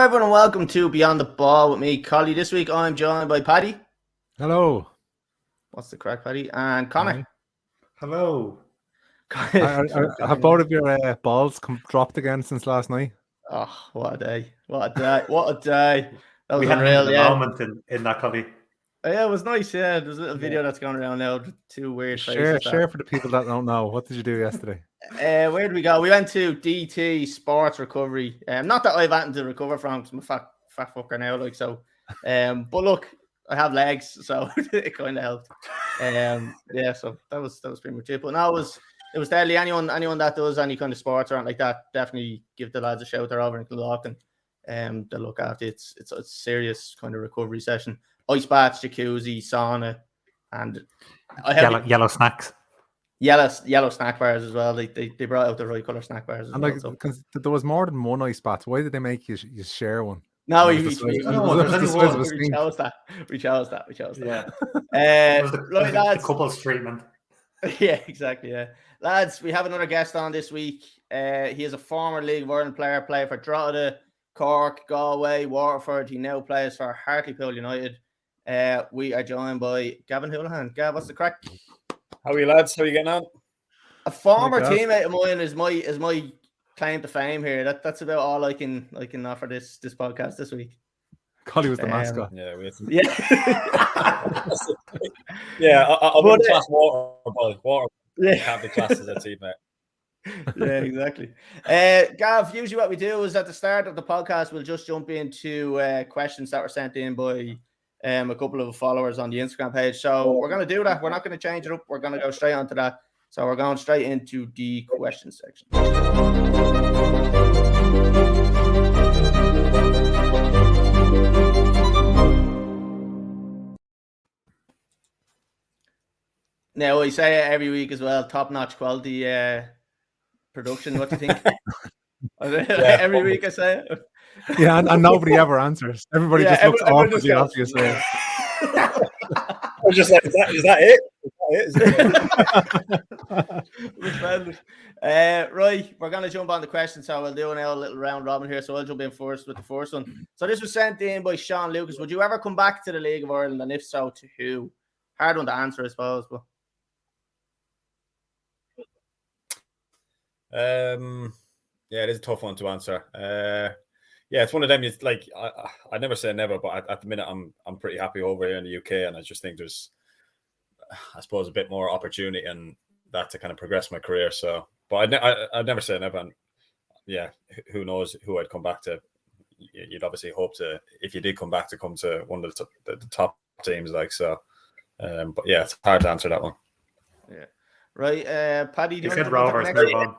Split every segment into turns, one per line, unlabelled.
everyone, and welcome to Beyond the Ball with me, Collie. This week I'm joined by Paddy.
Hello.
What's the crack, Paddy? And Conor.
Hello.
Have both of your balls dropped again since last night?
Oh, what a day. What a day. What a day. That was
we
unreal,
had a moment in that copy.
Yeah, it was nice, yeah. There's a little video that's going around now. Two weird
faces.
Share
for the people that don't know. What did you do yesterday?
Where did we go? We went to DT Sports Recovery. Not that I've anything to recover from, because I'm a fat fucker now, like so. But look, I have legs, so it kind of helped. Yeah, so that was pretty much it. But no, it was deadly. Anyone that does any kind of sports or anything like that, definitely give the lads a shout. They're over in Killarkin. They'll look after it. It's a serious kind of recovery session. Ice baths, jacuzzi, sauna, and
yellow snacks.
Yellow snack bars as well. They brought out the right colour snack bars as
and
well.
Like, so. There was more than one ice bath. Why did they make you share one?
No, we chose that.
Yeah.
The
couples treatment.
Yeah, exactly. Yeah, lads, we have another guest on this week. He is a former League of Ireland player, played for Drogheda, Cork, Galway, Waterford. He now plays for Hartlepool United. We are joined by Gavan Holohan. Gav, what's the crack?
How are you, lads? How are you getting on?
A former teammate of mine is my claim to fame here. That's about all I can offer this podcast this week.
Collie was the mascot.
Yeah,
I
wouldn't class water.
Yeah,
can't be classed as a teammate.
Yeah, exactly. Gav, usually what we do is at the start of the podcast, we'll just jump into questions that were sent in by a couple of followers on the Instagram page. So we're going to do that. We're not going to change it up. We're going to go straight onto that. So we're going straight into the question section. Now, I say it every week as well, top-notch quality production. What do you think? Every week I say it.
Yeah, and nobody ever answers. Everybody just looks awkwardly obvious.
I was just like, is that it?
Right, we're going to jump on the question. So we'll do now a little round robin here. So I'll jump in first with the first one. So this was sent in by Sean Lucas. Would you ever come back to the League of Ireland? And if so, to who? Hard one to answer, I suppose. But
yeah, it is a tough one to answer. Yeah, it's one of them. It's like I never say never, but at the minute I'm pretty happy over here in the UK, and I just think there's, I suppose, a bit more opportunity and that to kind of progress my career. So, but I'd never say never. And yeah, who knows who I'd come back to? You'd obviously hope to, if you did come back, to come to one of the top teams, like so. But yeah, it's hard to answer that one.
Yeah, right. Paddy, do you
said Rovers, move on.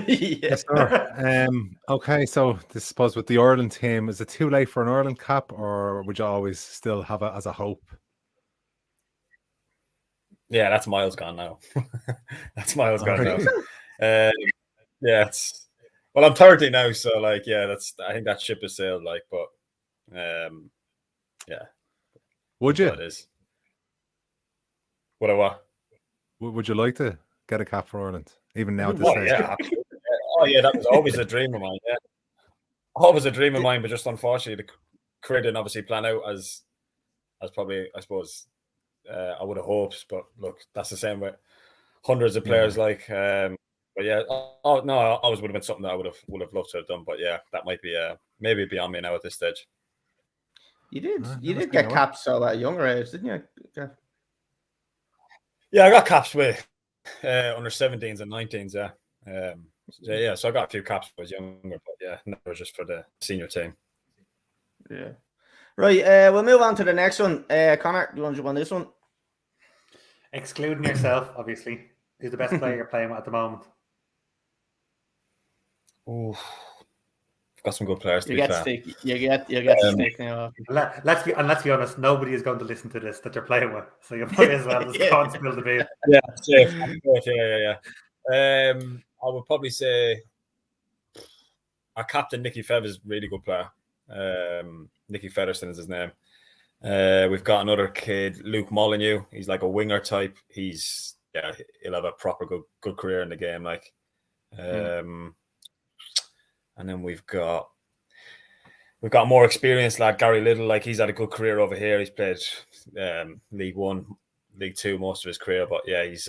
Yes, sir. Okay, so this suppose with the Ireland team, is it too late for an Ireland cap, or would you always still have it as a hope?
Yeah, that's miles gone now. That's miles gone now. Yeah, well, I'm 30 now, so like, yeah, I think that ship has sailed. Like, but yeah.
Would you?
It is. What?
Would you like to get a cap for Ireland, even now?
Yeah. Oh yeah, that was always a dream of mine. Yeah, always a dream of mine, but just unfortunately, the career didn't obviously plan out as probably, I suppose, I would have hoped. But look, that's the same with hundreds of players. Like, but yeah, no, I always would have been something that I would have loved to have done. But yeah, that might be maybe beyond me now at this stage.
You did get caps so at a younger age, didn't you?
Yeah, I got caps with under 17s and 19s. Yeah. So I got a few caps when I was younger, but yeah, never just for the senior team.
Yeah. Right. We'll move on to the next one. Conor, do you want to jump on this one?
Excluding yourself, obviously. Who's the best player you're playing with at the moment?
Oh, I've got some good players.
You get stick now.
Let's be honest. Nobody is going to listen to this that you're playing with, so you might as well just go and spill the beer.
Yeah, safe. Yeah. I would probably say our captain Nicky Fev is a really good player. Nicky Featherstone is his name. We've got another kid, Luke Molyneux. He's like a winger type. He'll have a proper good career in the game. Like, and then we've got we've got a more experienced lad, Gary Little. Like, he's had a good career over here. He's played League One, League Two most of his career, but yeah, he's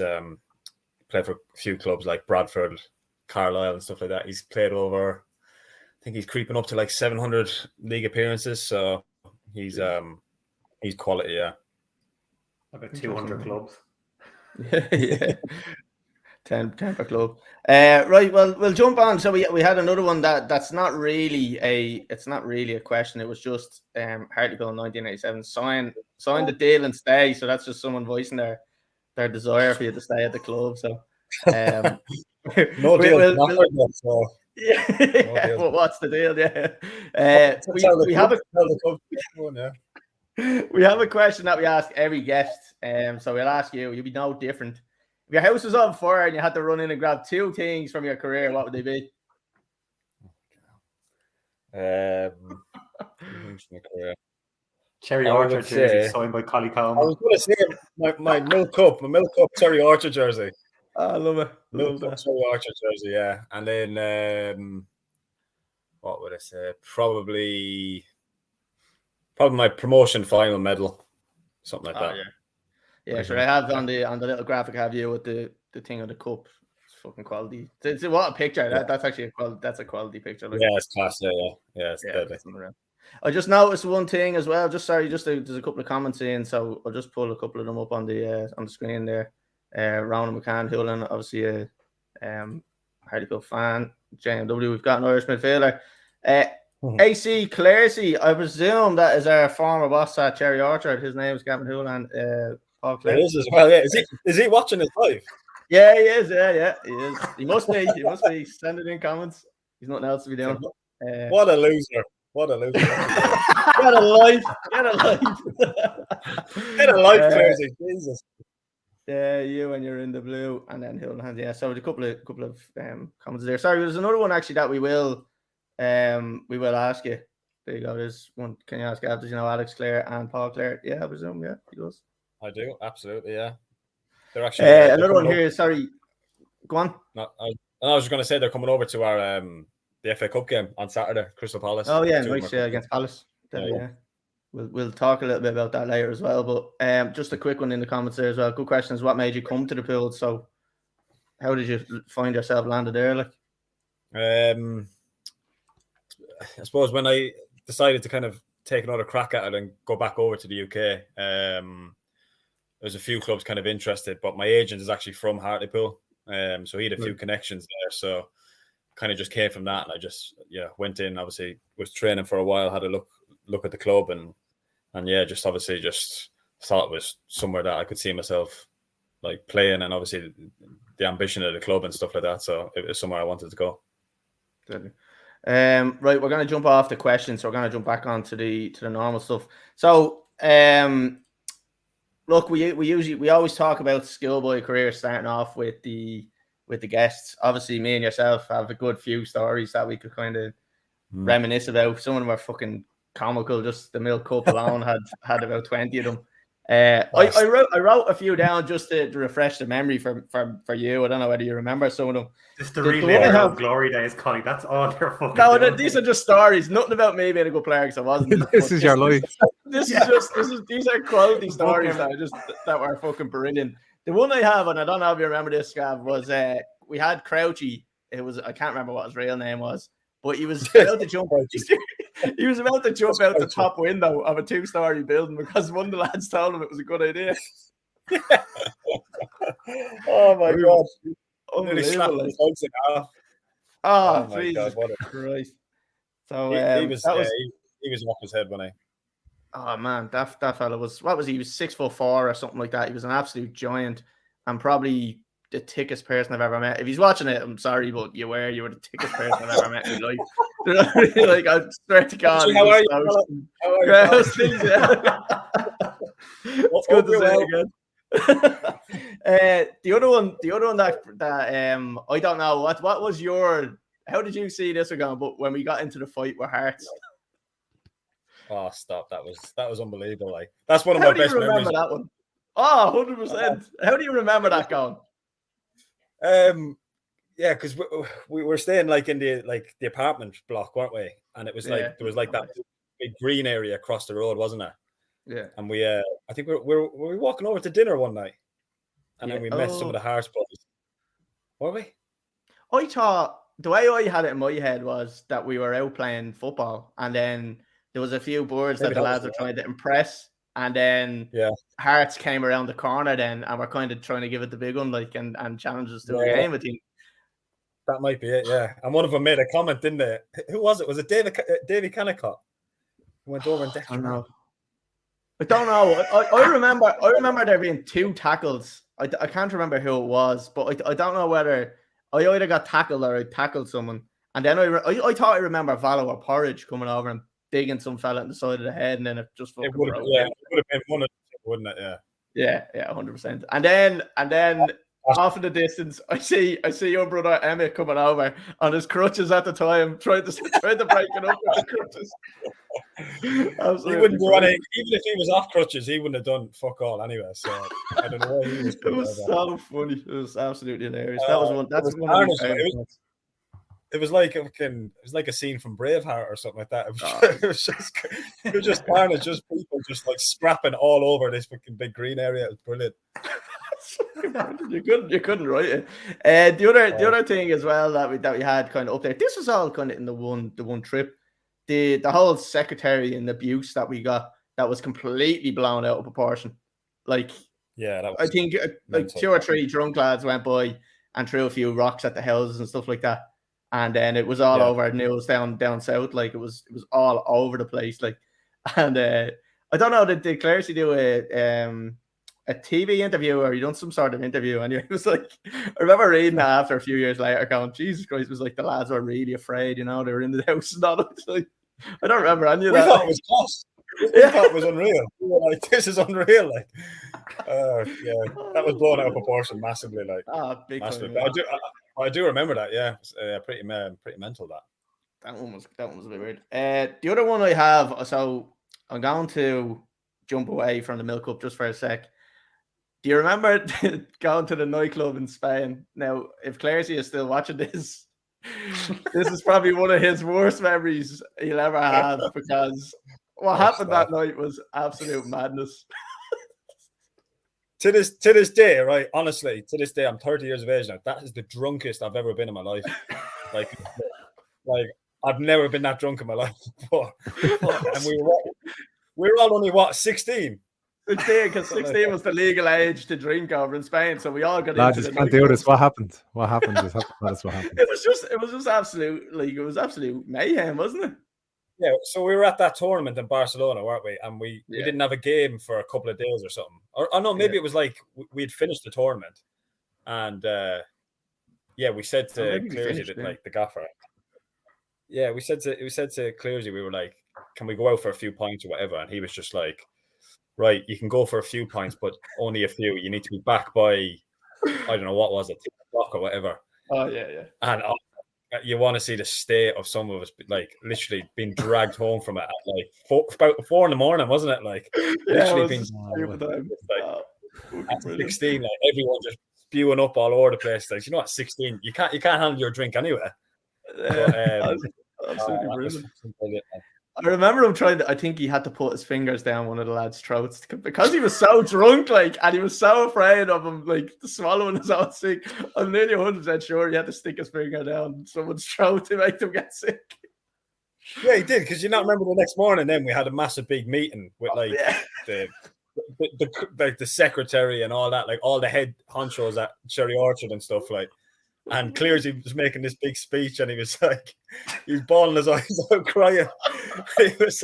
played for a few clubs like Bradford, Carlisle, and stuff like that. He's played over, I think he's creeping up to like 700 league appearances. So he's quality, yeah.
About 200 clubs.
Yeah. 10 per club. Right, well, we'll jump on. So we had another one that's not really a question. It was just Hartlepool in 1987 signed the deal and stay. So that's just someone voicing their desire for you to stay at the club. So
no deal.
Yeah, well, what's the deal? Yeah, we have a question that we ask every guest. So we'll ask you. You'll be no different. If your house was on fire and you had to run in and grab 2 things from your career, what would they be?
Cherry Orchard jersey signed by Collie Coleman.
I was going to say my milk cup Cherry Orchard jersey.
I love it.
Milk cup Cherry Orchard jersey, yeah. And then what would I say? Probably my promotion final medal, something like that.
Yeah, sure. I have on the little graphic. I have you with the thing on the cup. It's fucking quality. What a picture! That's actually a quality picture.
Like, yeah, it's class. Yeah. It's deadly.
I just noticed one thing as well. There's a couple of comments in, so I'll just pull a couple of them up on the screen there. Ronan McCann, Holohan, obviously a Hartlepool fan. JMW, we've got an Irish midfielder. AC Claresy, I presume that is our former boss at Cherry Orchard. His name is Gavan Holohan. Paul Clare.
It is as well, yeah. Is he watching this live?
Yeah, he is. Yeah, he is. He must be. Send it in comments. He's nothing else to be doing.
What a loser. Get
a life. Get
a life, Claresy. Jesus.
Yeah, you when you're in the blue, and then Holohan. Yeah, so a couple of comments there. Sorry, there's another one actually that we will ask you. There you go. There's one. Can you ask after Alex Clare and Paul Clare? Yeah, I presume. Yeah, he does.
I do, absolutely, yeah. They're actually
another one here. Sorry, go on.
I was just going to say they're coming over to our the FA Cup game on Saturday, Crystal Palace.
Oh yeah, nice. Yeah, against Palace. Yeah. We'll talk a little bit about that later as well. But just a quick one in the comments there as well. Good questions. What made you come to the pool? So, how did you find yourself landed there? Like,
I suppose when I decided to kind of take another crack at it and go back over to the UK, there's a few clubs kind of interested, but my agent is actually from Hartlepool, so he had a few connections there. So kind of just came from that, and I just went in. Obviously, was training for a while, had a look at the club, and just thought it was somewhere that I could see myself like playing, and obviously the ambition of the club and stuff like that. So it was somewhere I wanted to go.
Right, we're going to jump off the questions, so we're going to jump back onto the normal stuff. So, look, we always talk about schoolboy career starting off with the guests. Obviously, me and yourself have a good few stories that we could kind of reminisce about. Some of them are fucking comical. Just the milk cup alone had about 20 of them. I wrote a few down just to refresh the memory for you. I don't know whether you remember some of them.
Just the reliving of glory days, Connie. That's all they're fucking
doing. These are just stories. Nothing about me being a good player because I wasn't.
This is your life.
These are quality stories that were fucking brilliant. The one I have, and I don't know if you remember this, Gav, was we had Crouchy. I can't remember what his real name was, but he was about to jump. He was about to jump out the top window of a 2-story building because one of the lads told him it was a good idea.
Oh my god!
Unbelievable. Oh Jesus Christ! So
he was off his head when I.
Oh man, that fella was what was he? He was 6'4" or something like that. He was an absolute giant and probably the thickest person I've ever met. If he's watching it, I'm sorry, but you were the thickest person I've ever met in my life. Like I swear to God,
how are you?
It's good to say again. The other one that I don't know what was your. How did you see this one going? But when we got into the fight with Hearts.
Oh, stop! That was unbelievable. Like that's one of my best memories.
That one? Oh, 100%. How do you remember that going?
Yeah, because we were staying like in the apartment block, weren't we? And it was like there was like that big green area across the road, wasn't it?
Yeah.
And we, I think we were walking over to dinner one night, and then we met some of the Hearts boys. Were we?
I thought the way I had it in my head was that we were out playing football, and then there was a few birds that the lads were trying to impress, and then Hearts came around the corner then, and we're kind of trying to give it the big one, like, and challenge us to a game. I think
that might be it. Yeah, and one of them made a comment, didn't they? Who was it? Was it Davy Kennicott? Who went over and
I don't know. I remember there being 2 tackles. I can't remember who it was, but I don't know whether I either got tackled or I tackled someone. And then I thought I remember Valor or Porridge coming over and digging some fella in the side of the head, and then it just fucking broke.
It would have been one of them, wouldn't it? Yeah.
Yeah, 100%. And then off in the distance, I see your brother Emmett coming over on his crutches at the time, trying to break it up with the crutches.
He wouldn't do anything. Even if he was off crutches, he wouldn't have done fuck all anyway. So I don't know why he was.
It was so funny. It was absolutely hilarious. That was one. That's one of my favorites.
It was like a scene from Braveheart or something like that. It was just carnage, just people just like scrapping all over this fucking big green area. It was brilliant.
You couldn't write it. The other thing as well that we had kind of up there. This was all kind of in the one trip. The whole secretary and abuse that we got, that was completely blown out of proportion. Like, I think like 2 or 3 drunk lads went by and threw a few rocks at the houses and stuff like that, and then it was all over news down south. Like it was all over the place. Like, and I don't know, did Clarity do a TV interview, or he done some sort of interview? And it was like, I remember reading that after a few years later, going, Jesus Christ, it was like the lads were really afraid, they were in the house and all. Like, I don't remember any of that.
We thought it was class. We thought it was unreal. We were like, this is unreal. Like, that was blown out of proportion massively. Like,
big
massively.
time.
But I do remember that. Yeah, pretty mental.
That one was a bit weird. The other one I have, so I'm going to jump away from the milk cup just for a sec. Do you remember going to the nightclub in Spain? Now, if Clarity is still watching this, this is probably one of his worst memories he'll ever have, because what happened that night was absolute madness.
To this day, right? Honestly, to this day, I'm 30 years of age now. That is the drunkest I've ever been in my life. Like I've never been that drunk in my life before. And we were all only 16. 16,
because 16 was the legal age to drink over in Spain, so we all got into
just can't do this. What happened? What happened? That's what happened.
It was just absolute, like, it was absolute mayhem, wasn't it?
Yeah, so we were at that tournament in Barcelona, weren't we? And we didn't have a game for a couple of days or something. Or no, maybe it was like we'd finished the tournament, and we said to Clearsy that, like, the gaffer. Yeah, we said to Clearsy, we were like, can we go out for a few pints or whatever? And he was just like, right, you can go for a few pints, but only a few. You need to be back by, I don't know, what was it, 10 o'clock or whatever.
Oh, yeah.
And you want to see the state of some of us, like, literally being dragged home from it at like about 4 a.m, wasn't it? Like, literally being at 16, like, everyone just spewing up all over the place. Like, at 16, you can't handle your drink anyway.
Absolutely brilliant. I remember him I think he had to put his fingers down one of the lads' throats because he was so drunk, like, and he was so afraid of him, like, swallowing his own sick. I'm nearly 100% sure he had to stick his finger down someone's throat to make them get sick.
Yeah, he did, because you not remember the next morning. Then we had a massive big meeting with the secretary and all that, like all the head honchos at Cherry Orchard and stuff, like. And Clearsy was making this big speech, and he was bawling his eyes out, crying. He was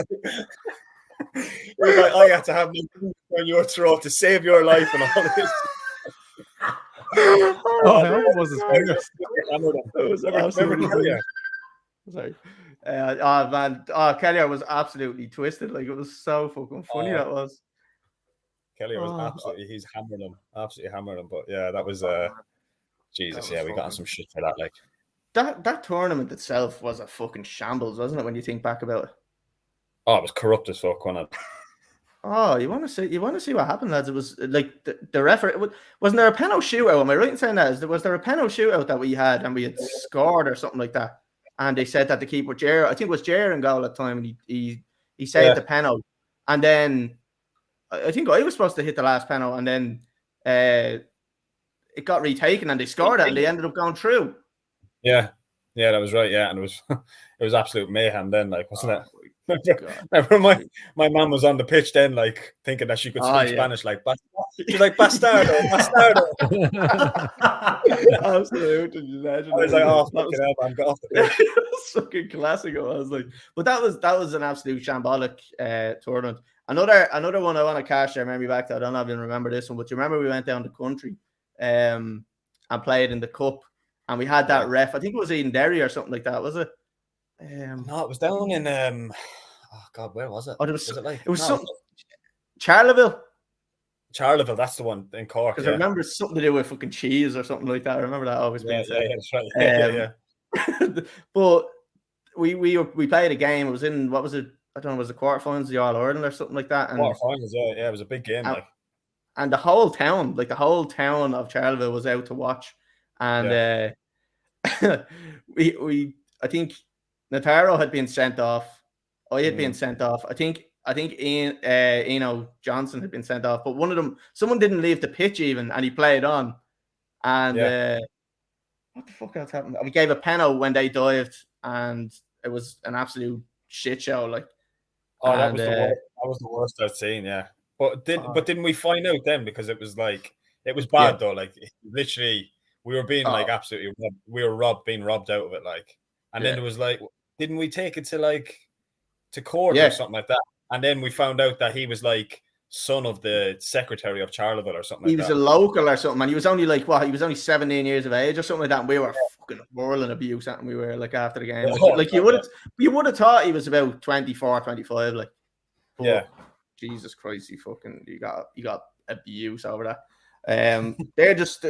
like, I had to have me on your throat to save your life and all this.
Was his fingers?
It was absolutely sorry. Kelly was absolutely twisted. Like, it was so fucking funny. That was.
Kelly was he's absolutely hammered him. But yeah, that was Jesus, we got some shit for that. Like,
that tournament itself was a fucking shambles, wasn't it? When you think back about it.
Oh, it was corrupt as fuck, wasn't it?
Oh, you want to see what happened, lads? It was like the referee. Wasn't there a penalty shootout? Am I right in saying that? Was there a penalty shootout that we had and we had scored or something like that? And they said that the keeper, Jer, I think it was Jer in goal at the time, and he He saved the penalty, and then I think I was supposed to hit the last penalty, and then it got retaken, and they scored it, and they ended up going through.
Yeah, that was right. Yeah, and it was absolute mayhem then, like, wasn't it? Remember my mum was on the pitch then, like, thinking that she could speak Spanish, like, she's like, bastardo.
Absolutely.
I was like, oh, fucking hell, man, got off the pitch.
Fucking classic. I was like, but that was an absolute shambolic tournament. Another one I want to cash. I remember back to. I don't even remember this one, but you remember we went down the country, and played in the cup, and we had that ref. I think it was in Derry or something like that. Was it?
No, it was down in oh God, where was it?
Oh, it was something.
Charleville, that's the one in Cork.
Because I remember something to do with fucking cheese or something like that. I remember that always being said.
That's right.
But we played a game. It was in, what was it? I don't know. Was the quarterfinals of the All Ireland or something like that? And
quarterfinals, yeah, it was a big game.
And the whole town of Charleville was out to watch, and I think Nataro had been sent off. I had been sent off. I think Ian Johnson had been sent off, but someone didn't leave the pitch even, and he played on. And what the fuck else happened? We gave a penalty when they dived, and it was an absolute shit show. Like,
that was the worst I've seen. Yeah, but didn't we find out then, because it was like, it was bad though. Like, literally, we were being like absolutely robbed. We were being robbed out of it. Like, and then it was like, didn't we take it to court or something like that? And then we found out that he was like son of the secretary of Charleville or something.
He was a local or something, and he was only like, he was only 17 years of age or something like that. And we were fucking whirling abuse at him. We were like, after the game, like you would have thought he was about 24, 25. Like, Jesus Christ, you got abuse over that. They're just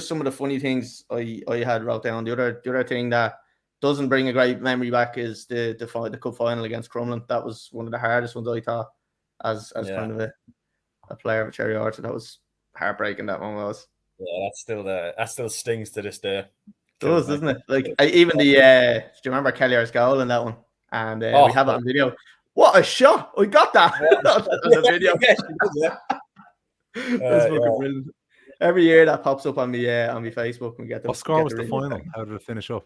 some of the funny things I had wrote down. The other thing that doesn't bring a great memory back is the cup final against Crumlin. That was one of the hardest ones I thought as kind of a player of a Cherry Orchard. That was heartbreaking, that one was.
Yeah, that still stings to this day.
It does, doesn't it? Like, even do you remember Kellyer's goal in that one? And we have it on video. What a shot! I got that on the video. That's fucking brilliant. Every year that pops up on me Facebook. We get
what score was the final? How did it finish up?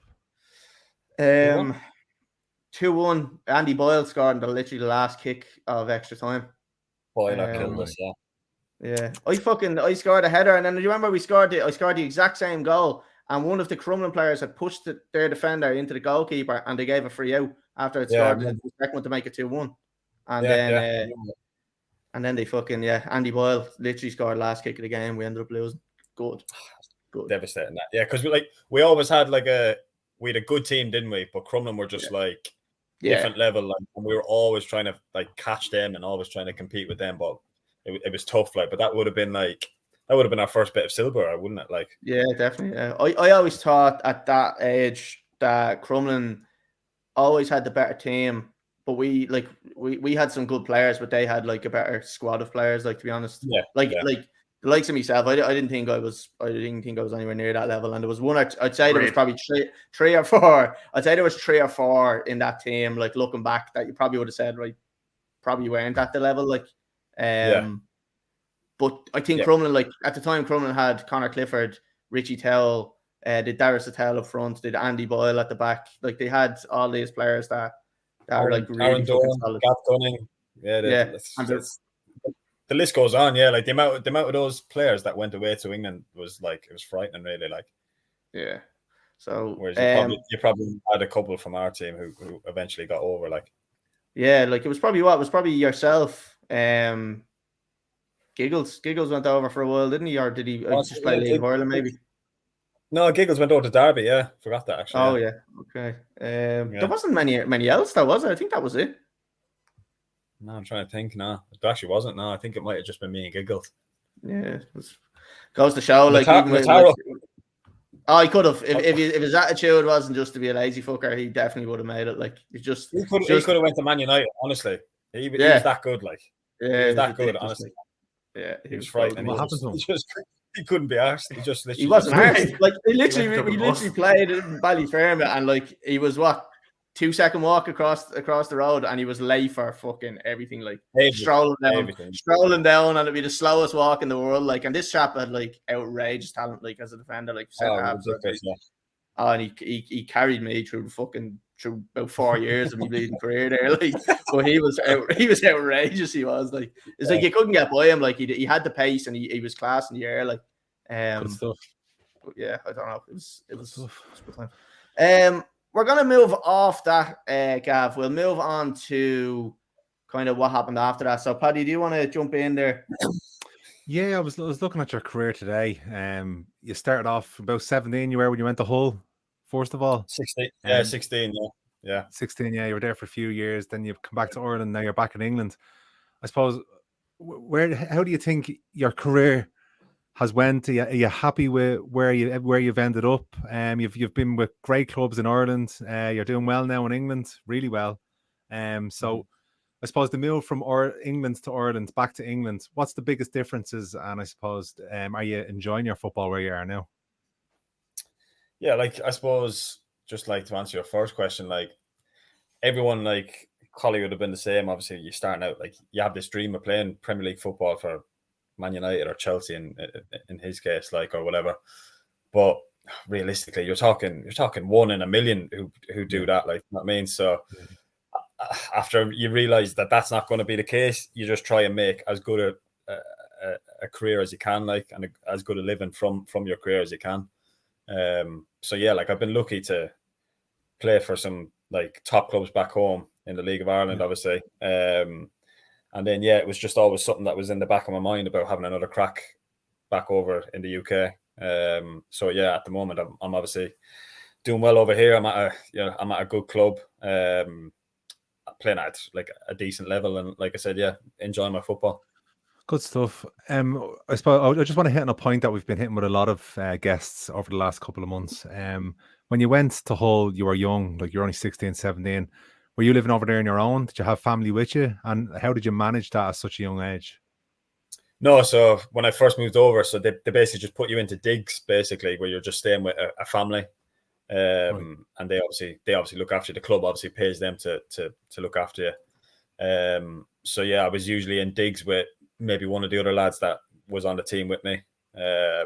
2-1. Andy Boyle scored in literally the last kick of extra time.
Boyle killed us,
yeah. I scored a header, and then do you remember I scored the exact same goal, and one of the Crumlin players had pushed their defender into the goalkeeper, and they gave a free out after it scored the second one to make it 2-1. And then they Andy Boyle literally scored the last kick of the game. We ended up losing. Good.
Devastating that. Yeah, because we always had we had a good team, didn't we? But Crumlin were just different level, and we were always trying to catch them and always trying to compete with them. But it was tough, but that would have been our first bit of silver, wouldn't it?
Yeah, definitely. Yeah. I always thought at that age that Crumlin always had the better team, but we had some good players, but they had a better squad of players. To be honest, the likes of myself, I didn't think I was anywhere near that level. And there was one, I'd say there was probably three or four. I'd say there was 3 or 4 in that team. Looking back, that you probably would have said, probably weren't at the level. But I think Crumlin, at the time, Crumlin had Connor Clifford, Richie Towell, did Darius Attell up front, did Andy Boyle at the back. They had all these players that are really
Aaron Dorn,
solid.
Gav Gunning. The list goes on, the amount of those players that went away to England was it was frightening, really.
Yeah. So
whereas you probably had a couple from our team who eventually got over,
it was probably yourself. Giggles went over for a while, didn't he? Or did he just play League of Ireland maybe?
No, Giggles went over to Derby. Yeah, forgot that actually.
Oh yeah, okay. There wasn't many else, though, was there? I think that was it.
No, I'm trying to think. No, it actually wasn't. No, I think it might have just been me and Giggles.
Yeah, goes to show. He could have. If his attitude wasn't just to be a lazy fucker, he definitely would have made it. He could
have went to Man United. Honestly, he was that good. He was that good. Honestly,
he
was frightening.
What happened to him?
He couldn't be arsed. He just literally.
He wasn't arsed. We literally played in Ballyfermot, and he was 2-second walk across the road, and he was late for fucking everything, like strolling down, and it'd be the slowest walk in the world. Like, and this chap had like outrageous talent, like as a defender, like and he carried me through about 4 years of me bleeding career there. Like, but he was outrageous. He was like, it's like you couldn't get by him. Like he had the pace, and he was class in the air. Like,
good stuff.
Yeah, I don't know. It was good time. We're gonna move off that, Gav. We'll move on to kind of what happened after that. So, Paddy, do you want to jump in there?
Yeah, I was looking at your career today. You started off about 17. You were when you went to Hull, first of all.
16. Yeah, 16. Yeah.
16. Yeah, you were there for a few years. Then you've come back to Ireland. Now you're back in England. I suppose. How do you think your career has went? Are you happy with where you've ended up? You've been with great clubs in Ireland. You're doing well now in England, really well. So I suppose the move from England to Ireland, back to England, what's the biggest differences? And I suppose, are you enjoying your football where you are now?
Yeah, like I suppose, just like to answer your first question, like everyone, like Collie would have been the same. Obviously, you're starting out, like you have this dream of playing Premier League football for Man United or Chelsea in his case, like, or whatever. But realistically, you're talking 1 in a million who do that, like, you know what I mean? So after you realize that that's not going to be the case, you just try and make as good a career as you can, like, and as good a living from your career as you can. So yeah, like I've been lucky to play for some like top clubs back home in the League of Ireland, obviously. And then, yeah, it was just always something that was in the back of my mind about having another crack back over in the UK. So yeah, at the moment, I'm obviously doing well over here. I'm at a good club, playing at like a decent level, and like I said, yeah, enjoying my football.
Good stuff. I suppose I just want to hit on a point that we've been hitting with a lot of guests over the last couple of months. When you went to Hull, you were young, like you're only 16, 17. Were you living over there on your own? Did you have family with you? And how did you manage that at such a young age?
No, so when I first moved over, so they basically just put you into digs, basically, where you're just staying with a family. Right. And they obviously look after you. The club obviously pays them to look after you. So yeah, I was usually in digs with maybe one of the other lads that was on the team with me. I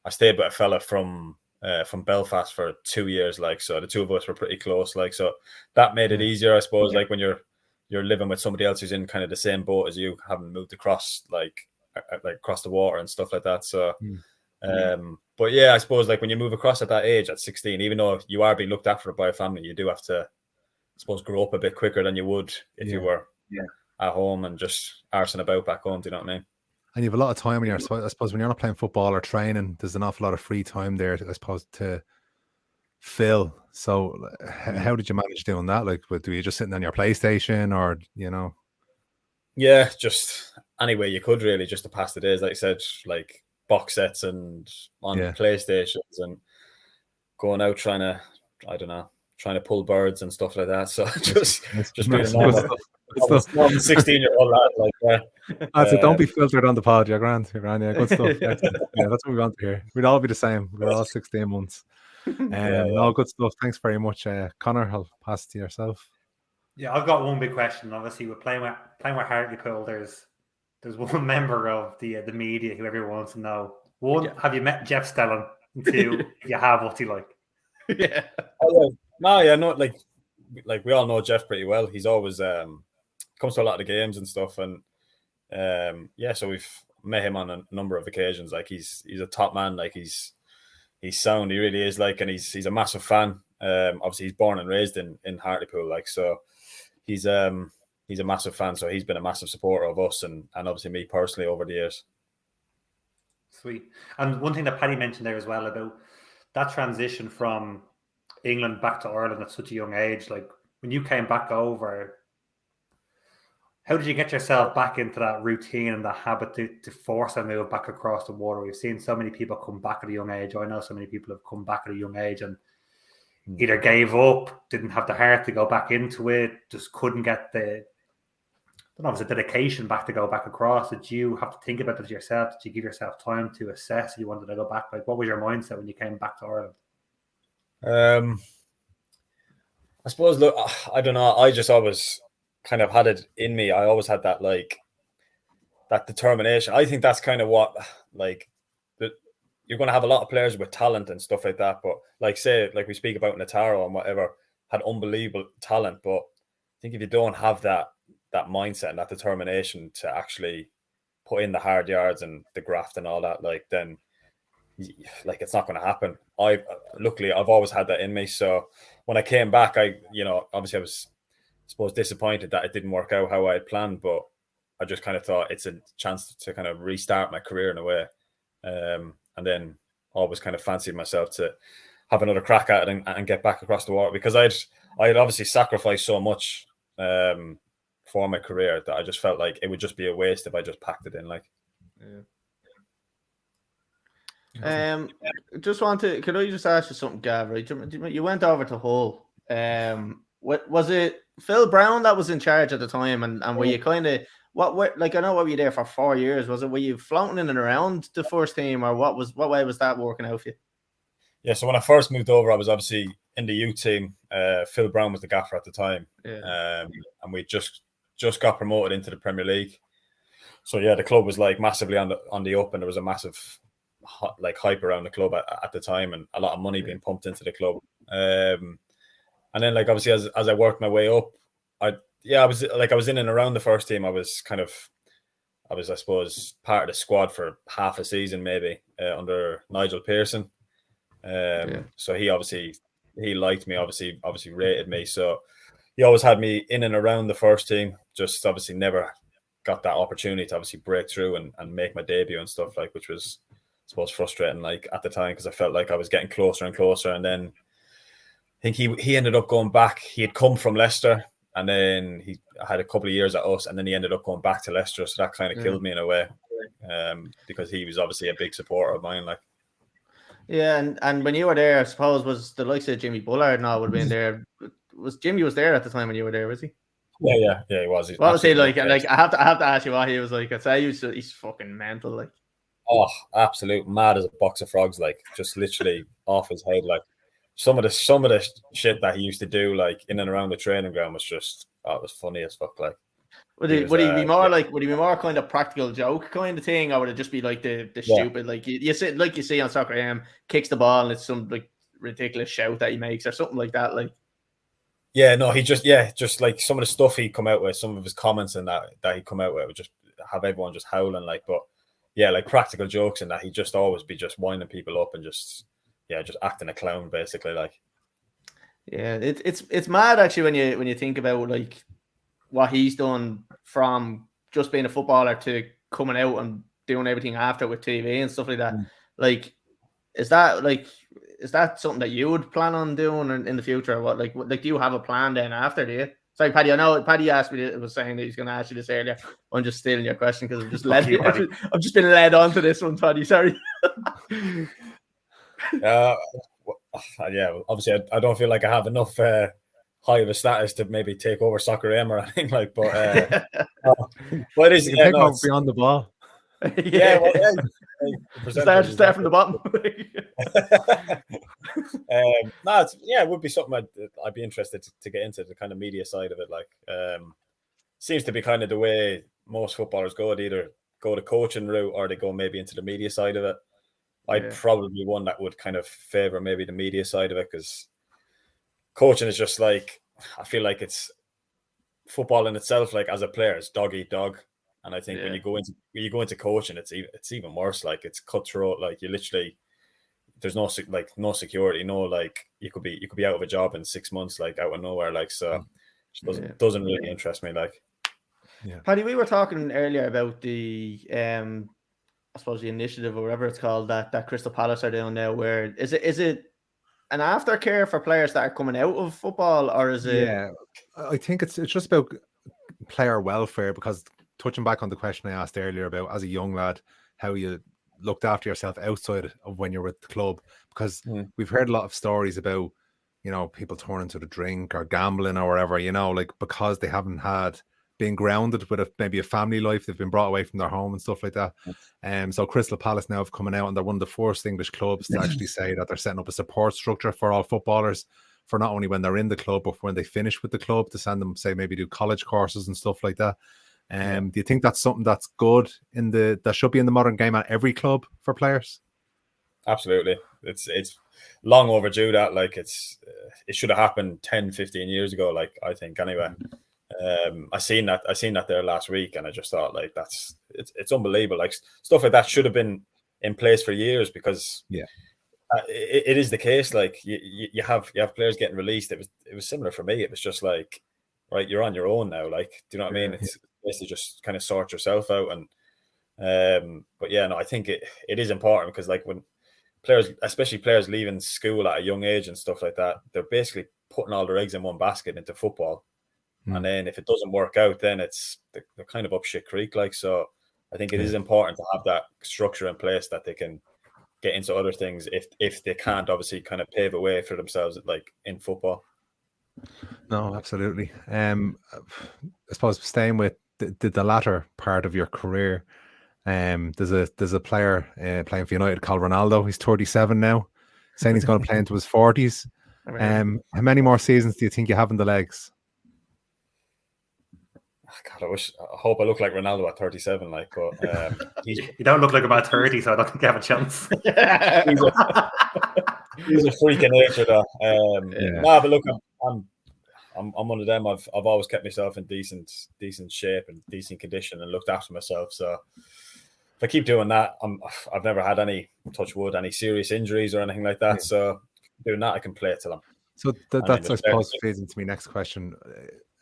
stayed with a fella from Belfast for 2 years, like, so the two of us were pretty close, like, so that made it easier, I suppose, like when you're living with somebody else who's in kind of the same boat as you, having moved across like across the water and stuff like that. So but yeah, I suppose like when you move across at that age, at 16, even though you are being looked after by a family, you do have to, I suppose, grow up a bit quicker than you would if you were at home and just arsing about back home. Do you know what I mean?
And you have a lot of time when I suppose when you're not playing football or training, there's an awful lot of free time there, I suppose, to fill. So how did you manage doing that? Like, were you just sitting on your PlayStation, or, you know?
Yeah, just any way you could, really, just to pass the days. Like I said, like box sets and on PlayStations and going out trying to pull birds and stuff like that. So just being a normal 16-year-old lad, like, yeah.
So don't be filtered on the pod. You're grand. Yeah, good stuff. Yeah, that's what we want to hear. We'd all be the same. We're all 16 months. No, good stuff. Thanks very much, Conor. I'll pass to yourself.
Yeah, I've got one big question. Obviously, we're playing with Hartlepool. There's one member of the media who everyone wants to know. One, have you met Jeff Stelling? And two, if you have, what's he like?
Yeah.
Like we all know Jeff pretty well. He's always comes to a lot of the games and stuff, and so we've met him on a number of occasions. Like he's a top man. Like he's sound. He really is. Like, and he's a massive fan. Obviously he's born and raised in Hartlepool. Like, so he's a massive fan. So he's been a massive supporter of us and obviously me personally over the years.
Sweet. And one thing that Paddy mentioned there as well about that transition from England back to Ireland at such a young age, like when you came back over, how did you get yourself back into that routine and that habit to force a move back across the water? We've seen so many people come back at a young age. I know so many people have come back at a young age and either gave up, didn't have the heart to go back into it, just couldn't get the dedication back to go back across. Did you have to think about it yourself? Did you give yourself time to assess if you wanted to go back? Like, what was your mindset when you came back to Ireland?
I suppose, look, I don't know. I just always kind of had it in me. I always had that that determination. I think that's kind of what like you're going to have a lot of players with talent and stuff like that. But say we speak about Nataro and whatever, had unbelievable talent. But I think if you don't have that mindset and that determination to actually put in the hard yards and the graft and all that, then it's not going to happen. Luckily I've always had that in me. So when I came back, obviously I was, I suppose, disappointed that it didn't work out how I had planned, but I just kind of thought it's a chance to kind of restart my career in a way. And then always kind of fancied myself to have another crack at it and get back across the water, because I had obviously sacrificed so much for my career that I just felt like it would just be a waste if I just packed it in.
Just want to, can I just ask you something, Gav? Right, you went over to Hull. What was it? Phil Brown that was in charge at the time, and were you kind of I know what were you there for 4 years? Were you floating in and around the first team, or what way was that working out for you?
Yeah, so when I first moved over, I was obviously in the youth team. Phil Brown was the gaffer at the time, and we just got promoted into the Premier League. So yeah, the club was massively on the up, and there was a massive hype around the club at the time, and a lot of money being pumped into the club. And then obviously as I worked my way up, I was in and around the first team. I was I suppose part of the squad for half a season maybe under Nigel Pearson. So he liked me, obviously rated me. So he always had me in and around the first team. Just obviously never got that opportunity to obviously break through and make my debut and stuff, which was, I suppose, frustrating at the time, because I felt like I was getting closer and closer. And then I think he ended up going back. He had come from Leicester, and then he had a couple of years at us, and then he ended up going back to Leicester. So that kind of killed me in a way, because he was obviously a big supporter of mine.
Yeah, and when you were there, I suppose, was the likes of Jimmy Bullard now would have been there. Jimmy was there at the time when you were there, was he?
Yeah, he was.
What was he like? And I have to ask you what he was like. I'd say he's fucking mental,
Oh, absolute mad as a box of frogs, just literally off his head. Some of the shit that he used to do, in and around the training ground, was just, it was funny as fuck.
Would he be more would he be more kind of practical joke kind of thing, or would it just be the stupid, you see on Soccer AM, kicks the ball and it's some ridiculous shout that he makes or something like that?
Yeah, no, he just some of the stuff he'd come out with, some of his comments and that he'd come out with would just have everyone just howling, but yeah, practical jokes, and that he'd just always be just winding people up and just acting a clown basically.
Yeah, it's mad actually when you think about what he's done from just being a footballer to coming out and doing everything after with TV and stuff like that. Is that something that you would plan on doing in the future? Or what, do you have a plan then after, do you? Sorry, Paddy, I know Paddy asked me, was saying that he's going to ask you this earlier. I'm just stealing your question because I've just been led on to this one, Paddy. Sorry.
Yeah, obviously I don't feel like I have enough high of a status to maybe take over Soccer AM or anything but it is
beyond the ball.
Start from the bottom.
It would be something I'd be interested to get into, the kind of media side of it. Seems to be kind of the way most footballers go. They either go the coaching route or they go maybe into the media side of it. I'd probably be one that would kind of favor maybe the media side of it, because coaching is just I feel like it's football in itself. As a player, it's dog eat dog, and I think when you go into coaching, it's even worse. It's cutthroat. You literally, there's no security. No, you could be out of a job in 6 months, out of nowhere. So it doesn't really interest me.
Paddy, we were talking earlier about the I suppose the initiative or whatever it's called that Crystal Palace are doing now. Where is it an aftercare for players that are coming out of football, or is it?
Yeah, I think it's just about player welfare, because touching back on the question I asked earlier about, as a young lad, how you looked after yourself outside of when you're with the club, because we've heard a lot of stories about, people turning to the drink or gambling or whatever, because they haven't had being grounded with maybe a family life, they've been brought away from their home and stuff like that. So Crystal Palace now have coming out, and they're one of the first English clubs to actually say that they're setting up a support structure for all footballers for not only when they're in the club, but when they finish with the club, to send them, say, maybe do college courses and stuff like that. Do you think that's something that's good that should be in the modern game at every club for players?
Absolutely. It's long overdue that, like, it should have happened 10, 15 years ago, like, I think, anyway. I seen that there last week, and I just thought, like, it's unbelievable. Like, stuff like that should have been in place for years, because it is the case. Like, you have players getting released. It was similar for me. It was just like, right, you're on your own now. Like, do you know what I mean? It's basically just kind of sort yourself out. And but yeah, no, I think it is important, because, like, when players, especially players leaving school at a young age and stuff like that, they're basically putting all their eggs in one basket into football. And then if it doesn't work out, then they're kind of up shit creek. Like, so I think it is important to have that structure in place, that they can get into other things if they can't obviously kind of pave a way for themselves, like, in football.
No, absolutely. I suppose staying with the latter part of your career, there's a player playing for United called Ronaldo. He's 37 now, saying he's going to play into his 40s. How many more seasons do you think you have in the legs?
God, I hope I look like Ronaldo at 37, like, but
you don't look like about 30, so I don't think you have a chance.
he's a freak of nature, though. No, but look, I'm one of them. I've always kept myself in decent shape and decent condition, and looked after myself. So if I keep doing that, I've never had any, touch wood, any serious injuries or anything like that. Yeah. So doing that, I can play it till I'm.
So that's, I suppose, feeds into my next question.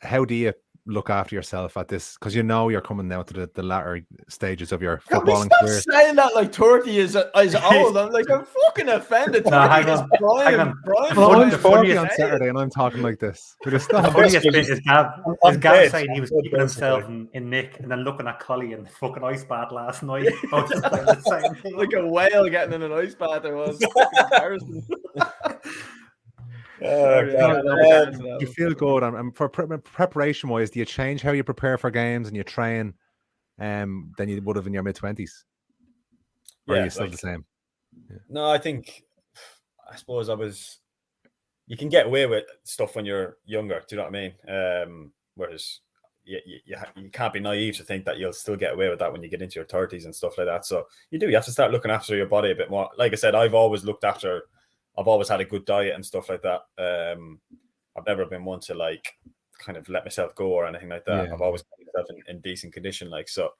How do you look after yourself at this? Because you know you're coming now to the latter stages of your footballing career.
Saying that like 30 is old. I'm like, I'm fucking offended. 30 is Brian.
I'm 40 on Saturday, and I'm talking like this.
The funniest bit is Gav saying he was keeping himself in Nick, and then looking at Collie in the fucking ice bath last night. Both saying the same thing.
Like a whale getting in an ice bath. There was embarrassing.
You feel good, and for preparation wise, do you change how you prepare for games and you train than you would have in your mid-20s, or are you still the same?
No, I suppose you can get away with stuff when you're younger, do you know what I mean? Whereas you can't be naive to think that you'll still get away with that when you get into your 30s and stuff like that. So you have to start looking after your body a bit more. Like I said, I've always had a good diet and stuff like that. I've never been one to, like, kind of let myself go or anything like that. I've always kept myself in decent condition. Like, so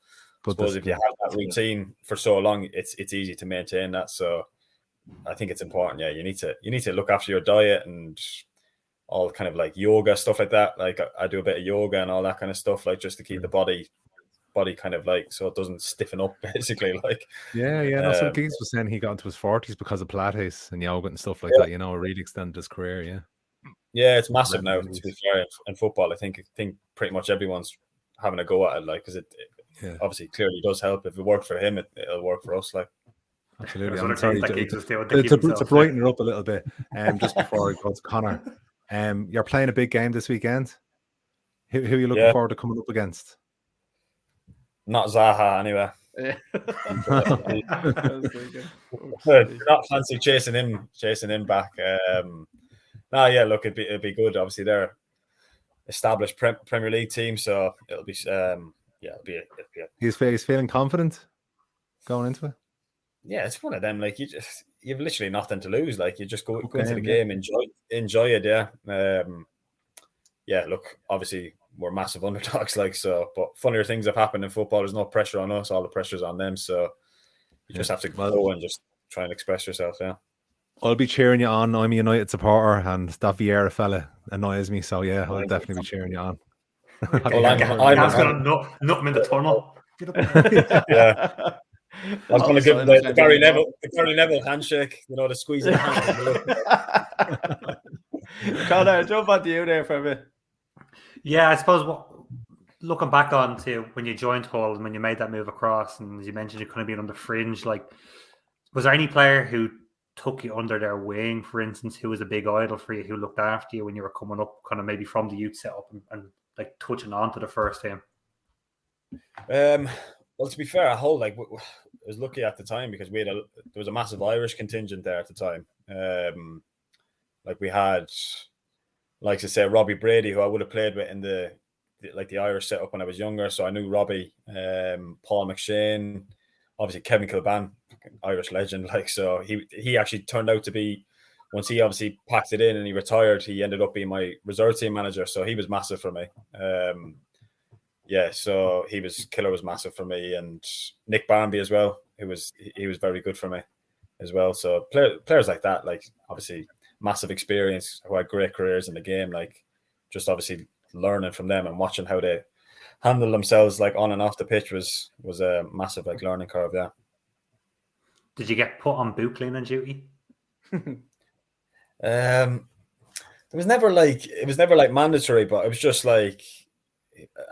I suppose if you have that routine for so long, it's easy to maintain that. So I think it's important. Yeah, you need to look after your diet and all kind of like yoga, stuff like that. Like, I do a bit of yoga and all that kind of stuff, like, just to keep the body kind of, like, so it doesn't stiffen up, basically. Like,
no, some Geese was saying he got into his 40s because of Pilates and yoga and stuff like that, you know, really extended his career.
Yeah, it's massive now, to be fair, in football. I think pretty much everyone's having a go at it, like, because it obviously clearly does help. If it worked for him, it'll work for us, like.
Absolutely. I'm sorry to brighten it up a little bit, just before I go to Conor. You're playing a big game this weekend. Who are you looking forward to coming up against?
Not Zaha, anyway. Not fancy chasing him back. Look, it'd be good. Obviously, they're established Premier League team, so it'll be
He's feeling confident going into it.
Yeah, it's one of them. Like, you've literally nothing to lose. Like, you just go into the game, enjoy it. Yeah. Look, obviously, we're massive underdogs, like, so, but funnier things have happened in football. There's no pressure on us, all the pressure's on them, so you just have to go and just try and express yourself.
I'll be cheering you on. I'm a United supporter, and that Vieira fella annoys me, so yeah, I'll definitely be cheering you on.
I'm going to nut him in the tunnel.
Yeah. I was going to give him the Gary Neville handshake, you know, the squeeze of the hand.
Conor, jump onto you there for a bit.
Yeah, I suppose looking back on to when you joined Hull and when you made that move across, and as you mentioned, you couldn't be on the fringe. Like, was there any player who took you under their wing, for instance, who was a big idol for you, who looked after you when you were coming up, kind of maybe from the youth setup and like touching on to the first team?
Well, to be fair, Hull, like, I was lucky at the time because there was a massive Irish contingent there at the time. Like, we had like to say Robbie Brady, who I would have played with in the Irish setup when I was younger. So I knew Robbie, Paul McShane, obviously Kevin Kilban, Irish legend. Like, so he actually turned out to be, once he obviously packed it in and he retired, he ended up being my reserve team manager. So he was massive for me. So Killer was massive for me, and Nick Barmby as well. He was very good for me as well. So players like that, like obviously massive experience, who had great careers in the game, like just obviously learning from them and watching how they handle themselves like on and off the pitch was a massive like learning curve. Yeah.
Did you get put on boot cleaning duty?
It was never like mandatory, but it was just like,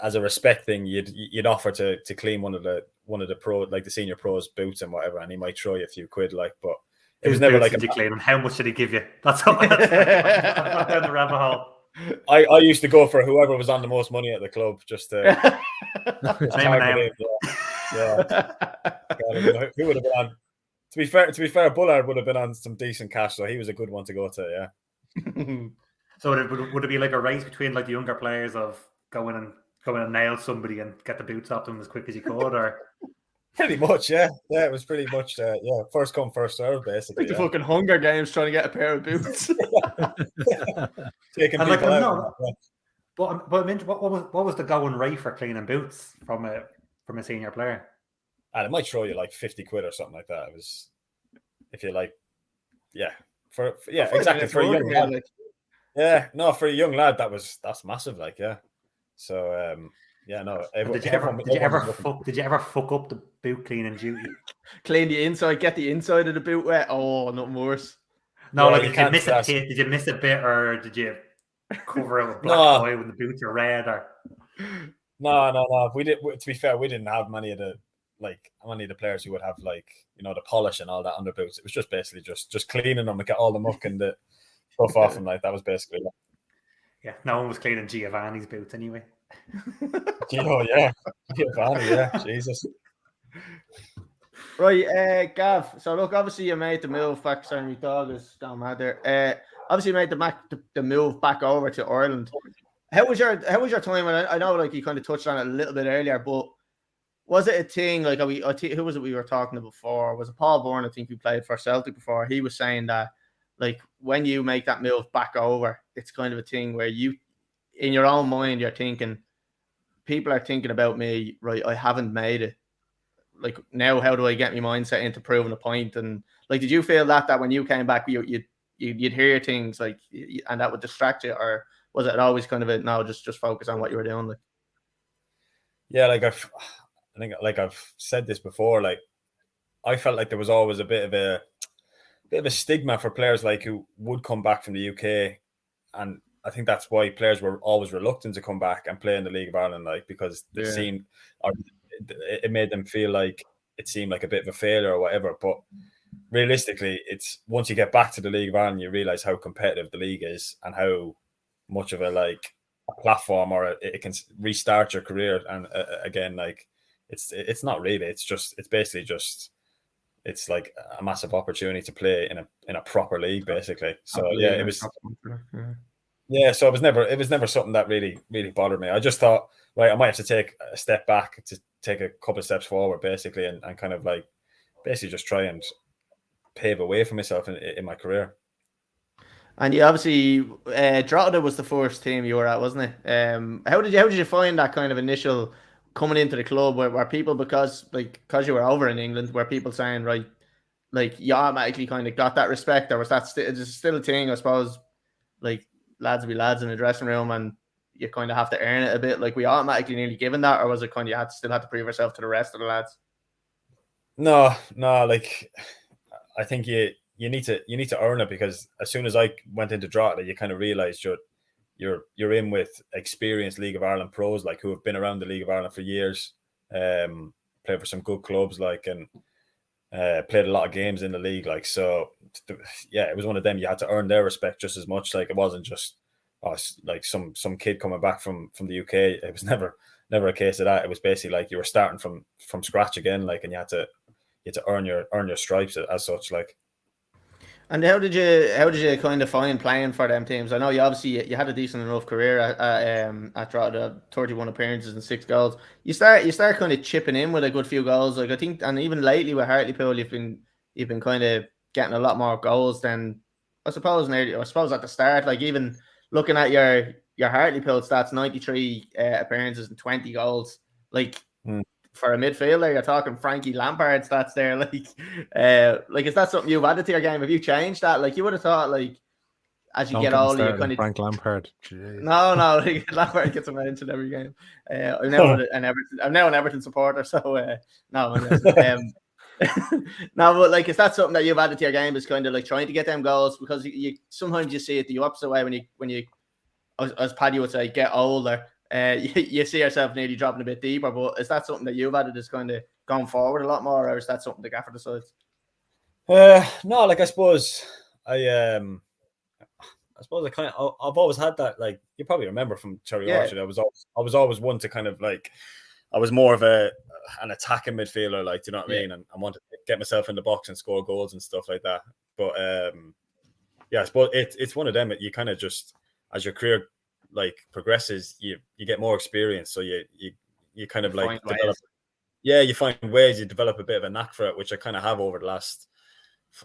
as a respect thing, you'd offer to clean one of the pro, like the senior pros boots and whatever, and he might throw you a few quid, like, but it was never like
did you clean them? How much did he give you? That's all. I'm not down the rabbit hole.
I used to go for whoever was on the most money at the club, just to
name.
Yeah. Who would have been on? To be fair, Bullard would have been on some decent cash, so he was a good one to go to. Yeah.
So would it be like a race between like the younger players of go in and nail somebody and get the boots off them as quick as you could, or?
Pretty much, yeah. It was pretty much, first come, first serve, basically.
Like the fucking Hunger Games trying to get a pair of boots.
Taking people out.
But I mean, what was the going rate for cleaning boots from a senior player?
And it might throw you like 50 quid or something like that. It was, if you like, exactly, for a young lad. Like. Yeah, no, for a young lad, that's massive, like, yeah. So, Did you ever fuck up the boot cleaning duty?
Clean the inside, get the inside of the boot wet. Oh, nothing worse.
No, like did you miss a bit? Did you miss a bit, or did you cover it with black oil when the boots are red? Or
no. We did. To be fair, we didn't have many of the players who would have like the polish and all that on their boots. It was just basically just cleaning them and get all the muck and the stuff off them. Like that was basically.
Yeah, no one was cleaning Giovanni's boots anyway.
Yeah, Giovanni, yeah, Jesus.
Right, Gav. So look, obviously you made the move back. Sorry, my dog is down mad there. Obviously you made the move back over to Ireland. How was your time? And I know like you kind of touched on it a little bit earlier, but was it a thing like who was it we were talking to before? Was it Paul Byrne? I think who played for Celtic before. He was saying that like when you make that move back over, it's kind of a thing where you, in your own mind, you're thinking, people are thinking about me, right? I haven't made it. Like now, how do I get my mindset into proving a point? And like, did you feel that when you came back, you'd hear things like, and that would distract you, or was it always kind of just focus on what you were doing? Like,
yeah, like I think like I've said this before, like I felt like there was always a bit of a stigma for players like who would come back from the UK, and I think that's why players were always reluctant to come back and play in the League of Ireland, like because they seemed, or it made them feel like it seemed like a bit of a failure or whatever. But realistically, it's once you get back to the League of Ireland, you realize how competitive the league is and how much of a platform or it can restart your career. And again, like it's not really. It's basically just. It's like a massive opportunity to play in a proper league, basically. So it was. Yeah, so it was never something that really bothered me. I just thought, right, I might have to take a step back to take a couple of steps forward, basically, and kind of like basically just try and pave a way for myself in my career.
And you obviously, Drogheda was the first team you were at, wasn't it? How did you find that kind of initial coming into the club where people, because you were over in England, were people saying, right, like you automatically kind of got that respect, or was that still a thing, I suppose, like lads will be lads in the dressing room and you kind of have to earn it a bit, like we automatically nearly given that, or was it kind of you still had to prove yourself to the rest of the lads?
No, like I think you need to earn it, because as soon as I went into Drogheda, you kind of realized you're in with experienced League of Ireland pros, like who have been around the League of Ireland for years, played for some good clubs, like, and played a lot of games in the league, like, so it was one of them. You had to earn their respect just as much. Like it wasn't just like some kid coming back from the UK. It was never a case of that. It was basically like you were starting from scratch again, like, and you had to earn your stripes as such, like.
And how did you kind of find playing for them teams? I know you had a decent enough career at Drogheda, 31 appearances and 6 goals. You start kind of chipping in with a good few goals. Like I think, and even lately with Hartlepool, you've been kind of getting a lot more goals than I suppose at the start. Like even looking at your Hartlepool stats, 93 appearances and 20 goals. Like for a midfielder, you're talking Frankie Lampard stats there. Like is that something you've added to your game? Have you changed that? Like you would have thought, like as you get older, you kind of
Frank Lampard. Jeez.
No, like, Lampard gets a mention every game. I'm now an Everton supporter, so no, no, but like is that something that you've added to your game? Is kind of like trying to get them goals because you sometimes you see it the opposite way when you as Paddy would say, get older. You see yourself nearly dropping a bit deeper, but is that something that you've added is kind of going forward a lot more, or is that something the gaffer decides?
No, like I suppose I've always had that. Like you probably remember from Cherry Orchard, I was always one to kind of like I was more of an attacking midfielder, like do you know what I mean? And I wanted to get myself in the box and score goals and stuff like that. But I suppose it's one of them that you kind of just as your career like progresses, you get more experience, so you kind of like develop. Yeah, you find ways, you develop a bit of a knack for it, which I kind of have over the last,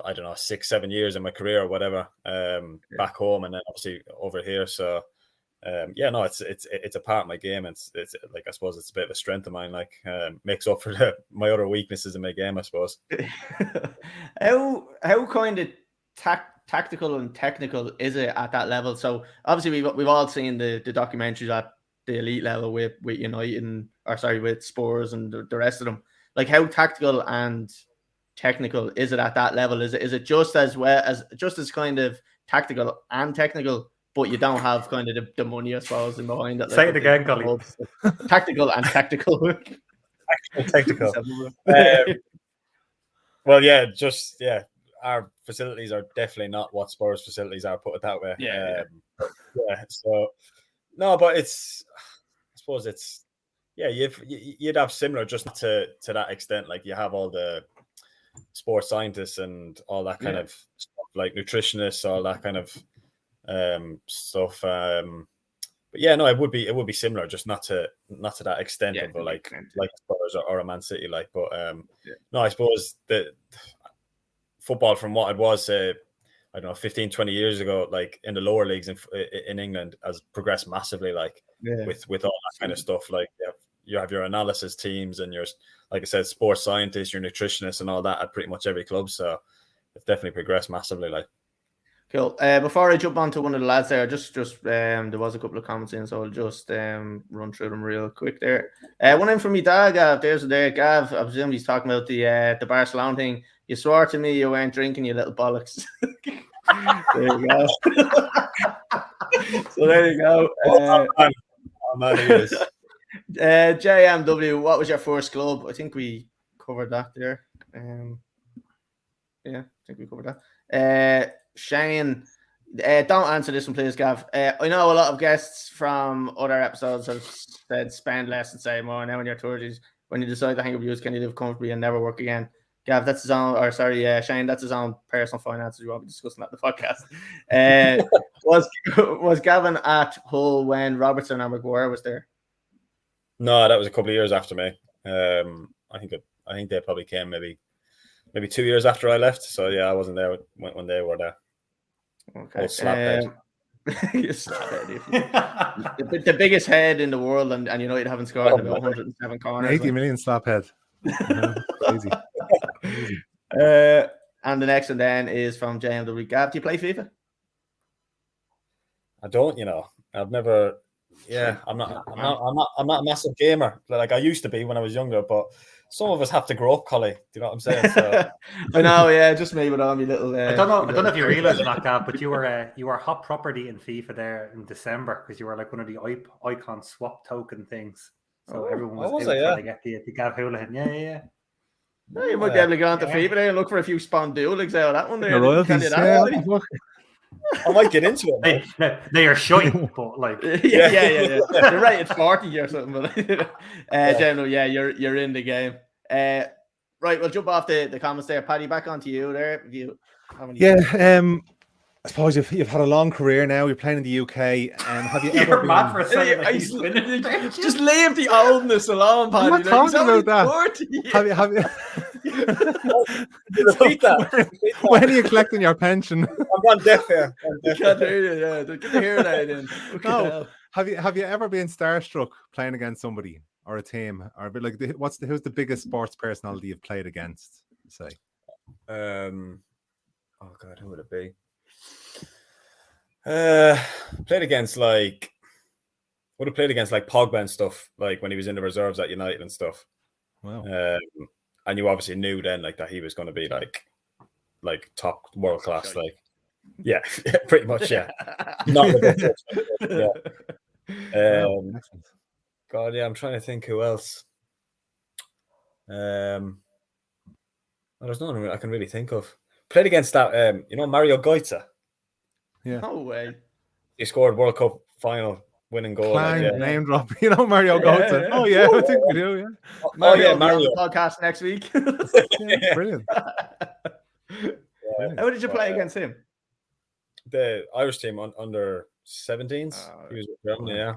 I don't know, 6-7 years in my career or whatever, back home and then obviously over here. So it's a part of my game, and it's like I suppose it's a bit of a strength of mine, like makes up for my other weaknesses in my game, I suppose.
How kind of tactical and technical is it at that level? So obviously we've all seen the documentaries at the elite level with United with Spurs and the rest of them. Like how tactical and technical is it at that level? Is it just as kind of tactical and technical, but you don't have kind of the money, I suppose, in behind it?
Say it again, Golly.
Tactical and tactical.
Technical. Our facilities are definitely not what Spurs facilities are, put it that way. So no, but I suppose you'd have similar, just to that extent. Like you have all the sports scientists and all that kind of stuff, like nutritionists, all that kind of stuff. But yeah, no, it would be similar, just not to that extent of like Spurs or a Man City, like. But no, I suppose the football from what it was, I don't know, 15-20 years ago, like in the lower leagues in England, has progressed massively, like with all that kind of stuff. Like you have your analysis teams and your, like I said, sports scientists, your nutritionists and all that at pretty much every club. So it's definitely progressed massively, like. Cool.
Before I jump on to one of the lads there, just there was a couple of comments in, so I'll just run through them real quick there. One in from me dad, Gav. There's there, Gav. I presume he's talking about the Barcelona thing. You swore to me you weren't drinking, you little bollocks. There you go. So there you go. JMW, what was your first club? I think we covered that there. I think we covered that. Shane, don't answer this one, please, Gav. I know a lot of guests from other episodes have said spend less and save more. Now in your 30s, when you decide to hang up views, can you live comfortably and never work again? Gav, that's his own, Shane, that's his own personal finances. We won't be discussing that in the podcast. Was Gavin at Hull when Robertson and Maguire was there?
No, that was a couple of years after me. I think they probably came maybe 2 years after I left. So yeah, I wasn't there when they were there.
Okay. The biggest head in the world, and United haven't scored in about 107 corners.
80 million slap head. Crazy.
And the next one then is from JMW. Gav, do you play FIFA?
I don't. I've never. Yeah, I'm not a massive gamer. Like I used to be when I was younger, but some of us have to grow up, Collie. Do you know what I'm saying? So.
I know, yeah, just me with all my little.
I don't know if you realize that, Gav, but you were hot property in FIFA there in December because you were like one of the icon swap token things. So everyone was trying to get the Gav Holohan. Yeah.
No, you might be able to go on to FIFA there and look for a few Spondulics out of that one there.
I might get into it.
They are shite, but like
yeah. They're rated 40 or something. But generally, you're in the game. Right, we'll jump off the comments there. Paddy, back onto you there. If you have any-
Yeah, I suppose you've had a long career now. You're playing in the UK. Have you ever
You're
been?
mad for saying that
I-
he's winning.
Just leave the oldness alone, Paddy.
I'm not talking
he's only
about that.
40.
Have you?
Repeat that.
When are you collecting your pension?
I'm gone deaf here.
I can't hear you. Yeah, get the hearing aid in.
No. Have you ever been starstruck playing against somebody or a team, or a bit like who's the biggest sports personality you've played against? Say.
Oh God, who would it be? Played against would have played against like Pogba and stuff, like when he was in the reserves at United and stuff.
Wow.
And you obviously knew then like that he was going to be like top world class, like yeah, pretty much, yeah. Not the yeah. God, yeah, I'm trying to think who else. Well, there's no one I can really think of. Played against that, Mario Goetze.
Yeah.
No way.
He scored World Cup final winning goal.
Name drop. Mario Goetze.
Yeah.
Oh yeah, I think we do. Yeah.
Mario will be on the podcast next week.
Yeah, brilliant.
How did you play against him?
The Irish team under 17s. He was with Germany, yeah.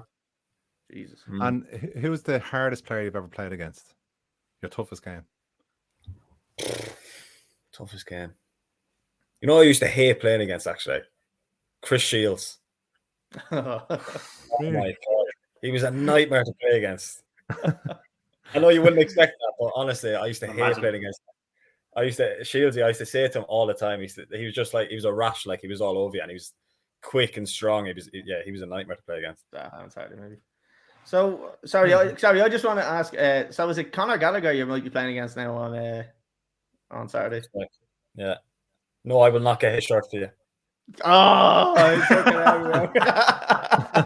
Jesus.
And who's the hardest player you've ever played against? Your toughest game?
Toughest game. I used to hate playing against, actually. Chris Shields. Oh my God. He was a nightmare to play against. I know you wouldn't expect that, but honestly, I used to hate playing against him. Shields, I used to say to him all the time, he was just like, he was a rash, like he was all over you, and he was quick and strong. He was a nightmare to play against.
I'm sorry, maybe. So, sorry, I just want to ask, so is it Conor Gallagher you might be playing against now on Saturday?
Yeah. No, I will not get his shirt for you.
Oh, I took it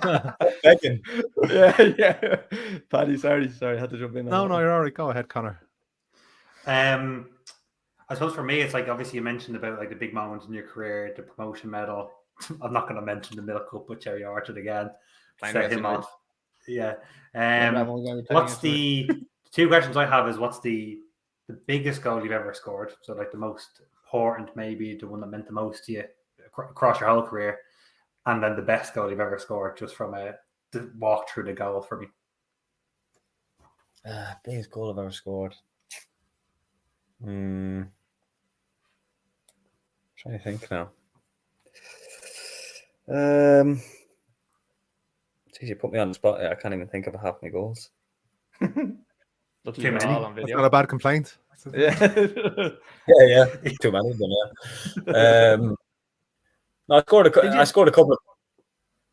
out.
Begging.
Yeah. Paddy, sorry, I had to jump in.
No, you're all right. Go ahead, Conor.
I suppose for me, it's like obviously you mentioned about like the big moment in your career, the promotion medal. I'm not going to mention the Milk Cup with Cherry Orchard again. Set him off. Yeah. What's the two questions I have is what's the biggest goal you've ever scored? So like the most important, maybe the one that meant the most to you across your whole career, and then the best goal you've ever scored just from the walk through the goal for me.
Biggest goal I've ever scored. Trying to think now. You put me on the spot. I can't even think of half my goals.
Too many.
That's not a bad complaint.
Yeah.
Yeah. Too many of them, yeah. No, I scored a couple of...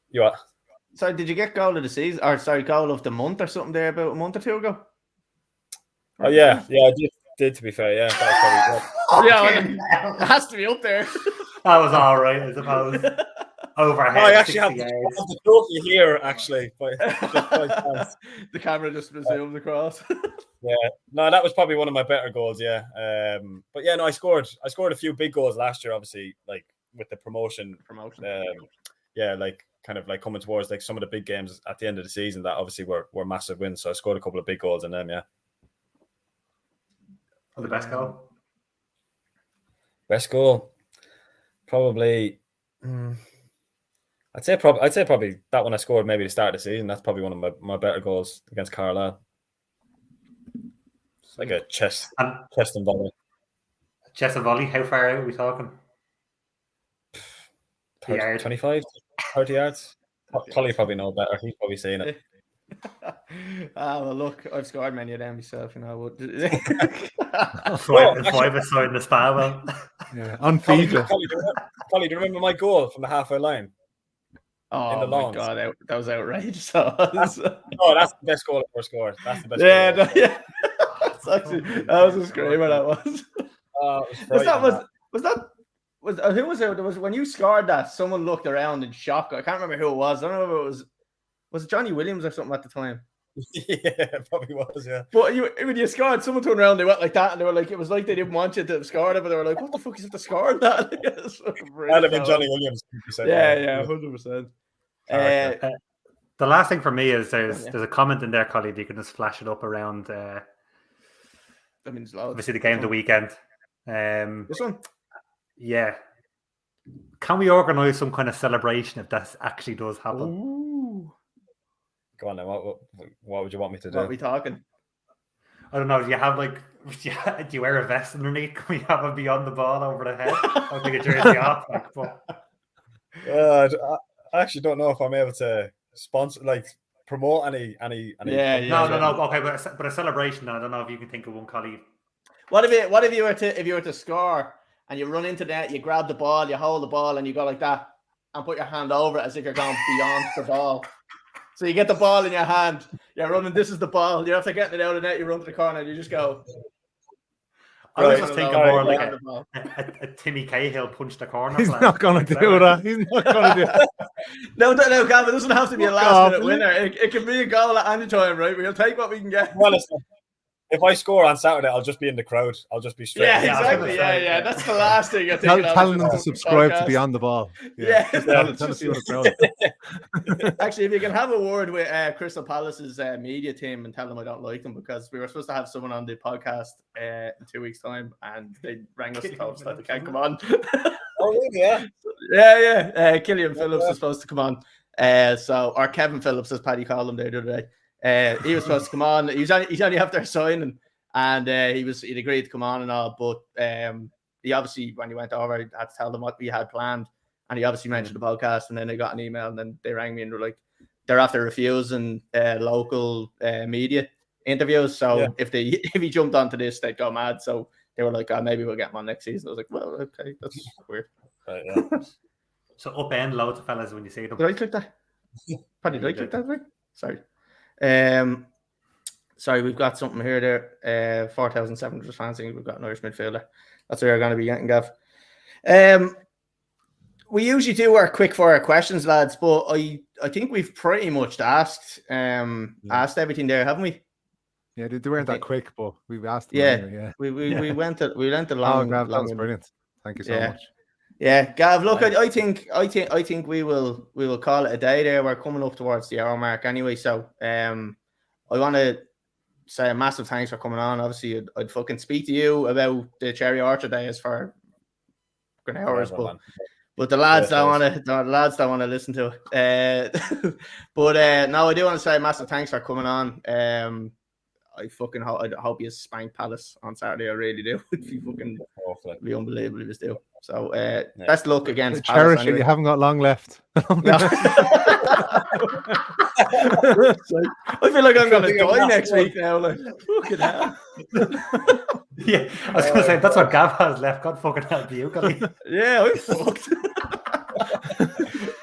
You what?
Sorry, did you get goal of the season? Or sorry, goal of the month or something there about a month or two ago?
Oh, yeah. Yeah, I did to be fair, yeah. That was
Yeah, it has to be up there.
That was all right, I suppose. Overhead.
I actually have the trophy here, actually.
The camera just zooms across.
Yeah, no, that was probably one of my better goals. Yeah, but yeah, no, I scored a few big goals last year. Obviously, like with the promotion. Yeah, like kind of like coming towards like some of the big games at the end of the season that obviously were massive wins. So I scored a couple of big goals in them. Yeah.
The best goal.
Best goal, probably. I'd say probably that one I scored maybe the start of the season. That's probably one of my better goals against Carlisle. It's like a chest and volley.
Chest and volley. How far out are we talking?
25, 30 yards. Collie probably know better. He's probably saying it.
Well, look, I've scored many of them myself.
Five aside in the spa. Well,
yeah, on FIFA.
Collie, do you remember my goal from the halfway line?
Oh my God, that was outrageous. Oh,
that's the best goal I've ever scored. That's the best.
Yeah, goal. Yeah. That was a screamer. That was. Who was it? Was when you scored that? Someone looked around in shock. I can't remember who it was. I don't know if was it Johnny Williams or something at the time.
Yeah, it probably was. Yeah.
But when you scored, someone turned around, they went like that, and they were like, it was like they didn't want you to have scored it, but they were like, "What the fuck is it to score that?"
That'd have been Johnny Williams.
Yeah, 100%.
The last thing for me is there's a comment in there, Collie. You can just flash it up around
I mean, there's loads.
Obviously, the game of the weekend.
This one?
Yeah. Can we organise some kind of celebration if that actually does happen?
Ooh.
Go on then. What would you want me to do?
What are we talking?
I don't know. Do you have do you wear a vest underneath? Can we have a beyond the ball over the head? I'll take a jersey off.
I actually don't know if I'm able to sponsor, promote any.
Yeah.
No. Okay, but a celebration. I don't know if you can think of one, colleague.
What if you were to score and you run into that, you grab the ball, you hold the ball, and you go like that, and put your hand over it as if you're going beyond the ball. So you get the ball in your hand, you're running. This is the ball. You're after getting it out of the net. You run to the corner, and you just go.
I was just thinking more like a Timmy Cahill punch the corner.
He's not going to do that. He's not going to do that.
No, Gavin, it doesn't have to be a last-minute winner. It can be a goal at any time, right? We'll take what we can get.
Well, if I score on Saturday, I'll just be in the crowd. I'll just be straight.
Yeah, exactly. Yeah. That's the last thing I think.
Telling them to subscribe to Beyond the Ball.
Yeah.
Tell us what it's about.
Actually, if you can have a word with Crystal Palace's media team and tell them I don't like them, because we were supposed to have someone on the podcast in 2 weeks' time, and they rang us and told us that they can't come on.
Oh, really? Yeah.
Yeah. Killian Phillips is supposed to come on. Or Kevin Phillips, as Paddy called him there the other day. He was supposed to come on. He's only after signing, and he'd agreed to come on and all. But he obviously, when he went over, he had to tell them what we had planned, and he obviously mentioned the podcast. And then they got an email, and then they rang me and were like, they're after refusing local media interviews. So if he jumped onto this, they'd go mad. So they were like, maybe we'll get him on next season. I was like, well, okay, that's weird.
Right, yeah.
So upend loads of fellas when you see them.
Did I click that? Paddy, did I click that? Right? Sorry. Sorry, we've got something here there. 4,700 fans think we've got an Irish midfielder. That's what we're going to be getting, Gav. We usually do our quick fire questions, lads, but I think we've pretty much asked everything there, haven't we?
Yeah, they weren't that quick, but we've asked them.
Yeah,
anyway,
we went a long.
Gav, that was brilliant. Thank you so much.
Yeah, Gav. Look, I think we will call it a day there. We're coming up towards the hour mark anyway, so I want to say a massive thanks for coming on. Obviously, I'd fucking speak to you about the Cherry Orchard days for hours, but the lads don't want to listen to it. But no, I do want to say a massive thanks for coming on. I hope you spank Palace on Saturday. I really do. It'd be unbelievable if you do. So best luck against Palace.
Cherish
anyway.
it. You haven't got long left.
I feel like I'm going to die next week now. Like, fucking hell.
Yeah, I was going to say, that's what Gav has left. God fucking help you, Colleen.
Yeah, I'm fucked.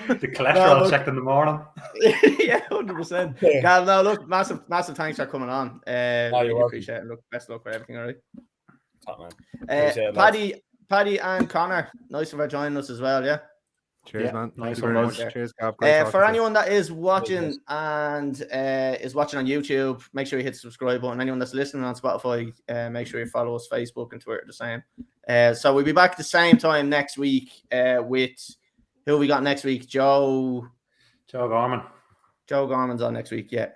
The cholesterol checked in the morning.
Yeah, 100%. Gav, no, look, massive thanks for coming on. Really appreciate it. Look, best luck for everything, all right?
Top man.
Paddy and Conor, nice of her joining us as well, yeah?
Cheers, man.
Nice
Thank you very much. Cheers, Gav.
For anyone that is watching and is watching on YouTube, make sure you hit the subscribe button. Anyone that's listening on Spotify, make sure you follow us Facebook and Twitter the same. So we'll be back at the same time next week with who we got next week? Joe
Gorman.
Joe Gorman's on next week, yeah.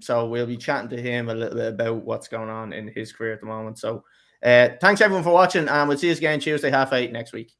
So we'll be chatting to him a little bit about what's going on in his career at the moment. So thanks everyone for watching, and we'll see you again Tuesday 8:30 next week.